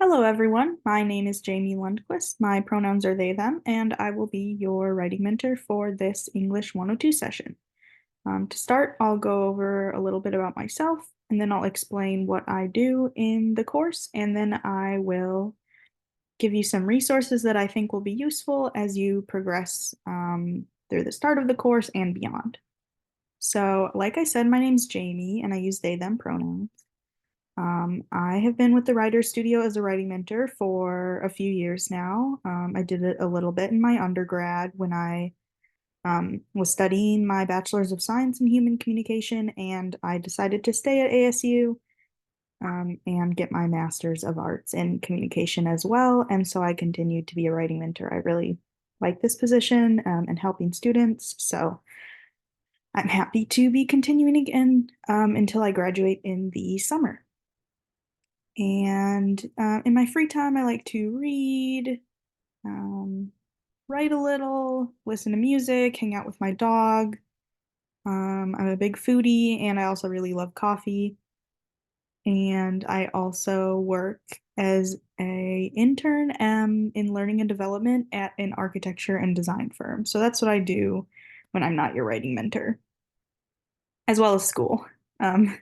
Hello, everyone. My name is Jamie Lundquist. My pronouns are they, them, and I will be your writing mentor for this English 102 session. To start, I'll go over a little bit about myself, and then I'll explain what I do in the course, and then I will give you some resources that I think will be useful as you progress through the start of the course and beyond. So, like I said, my name's Jamie, and I use they, them pronouns. I have been with the Writer's Studio as a writing mentor for a few years now. I did it a little bit in my undergrad when I was studying my Bachelor's of Science in Human Communication, and I decided to stay at ASU and get my Master's of Arts in Communication as well. And so I continued to be a writing mentor. I really like this position and helping students. So I'm happy to be continuing again until I graduate in the summer. And in my free time, I like to read, um, write a little, listen to music, hang out with my dog. I'm a big foodie and I also really love coffee. And I also work as a intern in learning and development at an architecture and design firm. So that's what I do when I'm not your writing mentor, as well as school. Um,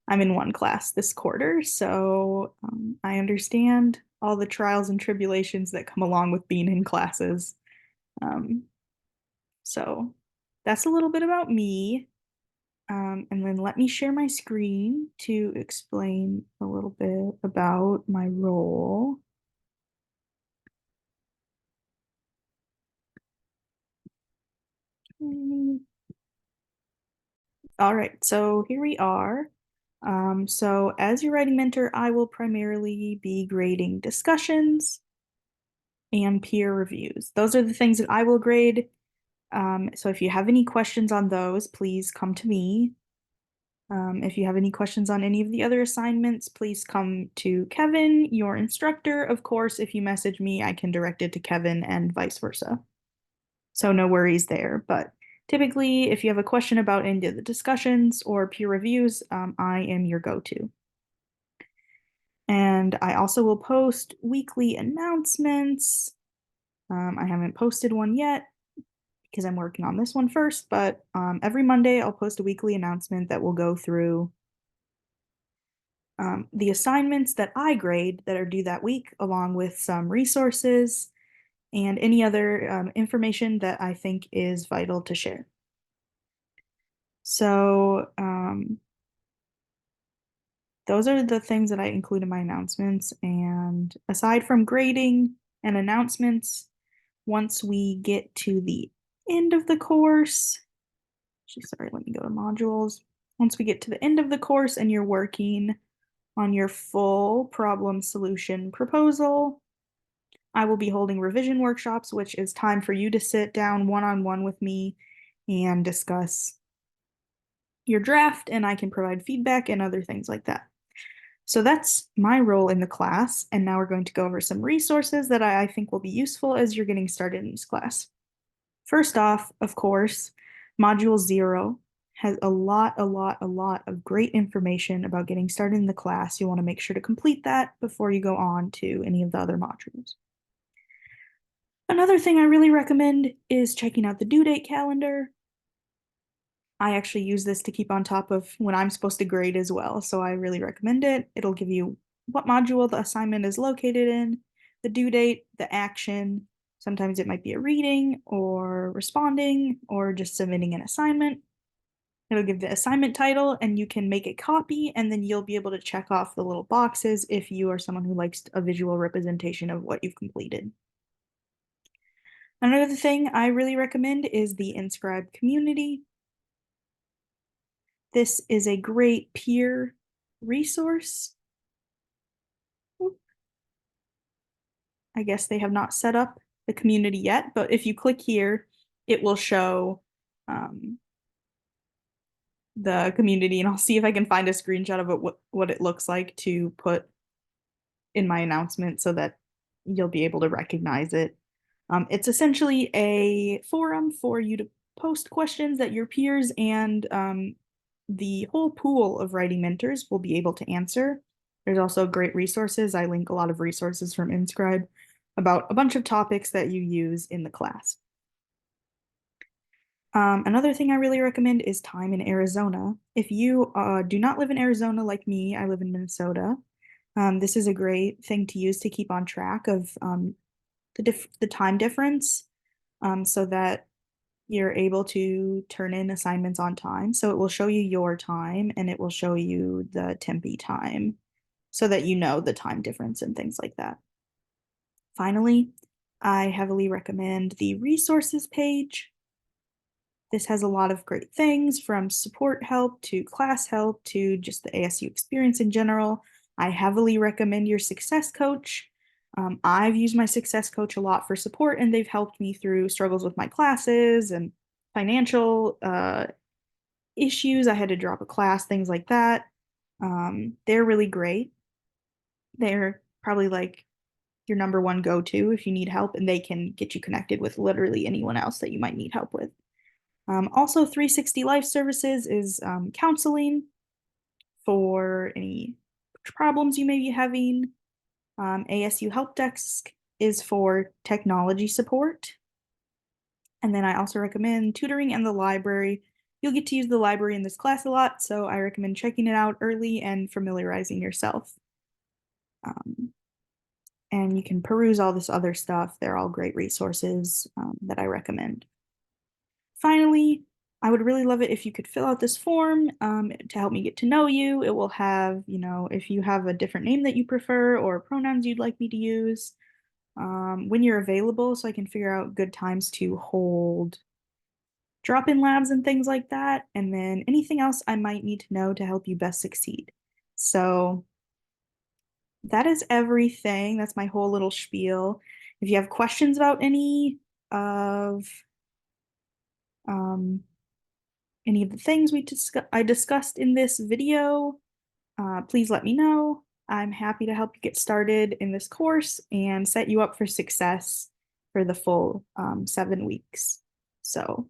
I'm in one class this quarter, so I understand all the trials and tribulations that come along with being in classes. Um, so that's a little bit about me. And then let me share my screen to explain a little bit about my role. All right, so here we are. So as your writing mentor, I will primarily be grading discussions and peer reviews. Those are the things that I will grade. So if you have any questions on those, please come to me. If you have any questions on any of the other assignments, please come to Kevin, your instructor. Of course, if you message me, I can direct it to Kevin and vice versa. So no worries there. But typically, if you have a question about any of the discussions or peer reviews, I am your go-to. And I also will post weekly announcements. I haven't posted one yet because I'm working on this one first, but every Monday I'll post a weekly announcement that will go through the assignments that I grade that are due that week, along with some resources and any other information that I think is vital to share. So those are the things that I include in my announcements. And aside from grading and announcements, once we get to the end of the course, sorry, let me go to modules. Once we get to the end of the course and you're working on your full problem solution proposal, I will be holding revision workshops, which is time for you to sit down one-on-one with me and discuss your draft, and I can provide feedback and other things like that. So that's my role in the class, and now we're going to go over some resources that I think will be useful as you're getting started in this class. First off, of course, Module 0 has a lot of great information about getting started in the class. You want to make sure to complete that before you go on to any of the other modules. Another thing I really recommend is checking out the due date calendar. I actually use this to keep on top of when I'm supposed to grade as well, so I really recommend it. It'll give you what module the assignment is located in, the due date, the action. Sometimes it might be a reading or responding or just submitting an assignment. It'll give the assignment title and you can make a copy and then you'll be able to check off the little boxes if you are someone who likes a visual representation of what you've completed. Another thing I really recommend is the Inscribe community. This is a great peer resource. I guess they have not set up the community yet, but if you click here, it will show the community, and I'll see if I can find a screenshot of it, what it looks like to put in my announcement so that you'll be able to recognize it. It's essentially a forum for you to post questions that your peers and the whole pool of writing mentors will be able to answer. There's also great resources. I link a lot of resources from Inscribe about a bunch of topics that you use in the class. Another thing I really recommend is time in Arizona. If you do not live in Arizona like me, I live in Minnesota. This is a great thing to use to keep on track of the time difference, so that you're able to turn in assignments on time. So it will show you your time and it will show you the Tempe time so that you know the time difference and things like that. Finally, I heavily recommend the resources page. This has a lot of great things from support help to class help to just the ASU experience in general. I heavily recommend your success coach. I've used my success coach a lot for support, and they've helped me through struggles with my classes and financial issues. I had to drop a class, things like that. They're really great. They're probably like your number one go-to if you need help, and they can get you connected with literally anyone else that you might need help with. Also, 360 Life Services is counseling for any problems you may be having. ASU Help Desk is for technology support. And then I also recommend tutoring and the library. You'll get to use the library in this class a lot, so I recommend checking it out early and familiarizing yourself. Um, and you can peruse all this other stuff. They're all great resources that I recommend. Finally, I would really love it if you could fill out this form to help me get to know you. It will have, if you have a different name that you prefer or pronouns you'd like me to use, when you're available, so I can figure out good times to hold drop-in labs and things like that, and then anything else I might need to know to help you best succeed. So that is everything. That's my whole little spiel. If you have questions about of um, any of the things I discussed in this video, please let me know. I'm happy to help you get started in this course and set you up for success for the full 7 weeks. So,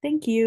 thank you.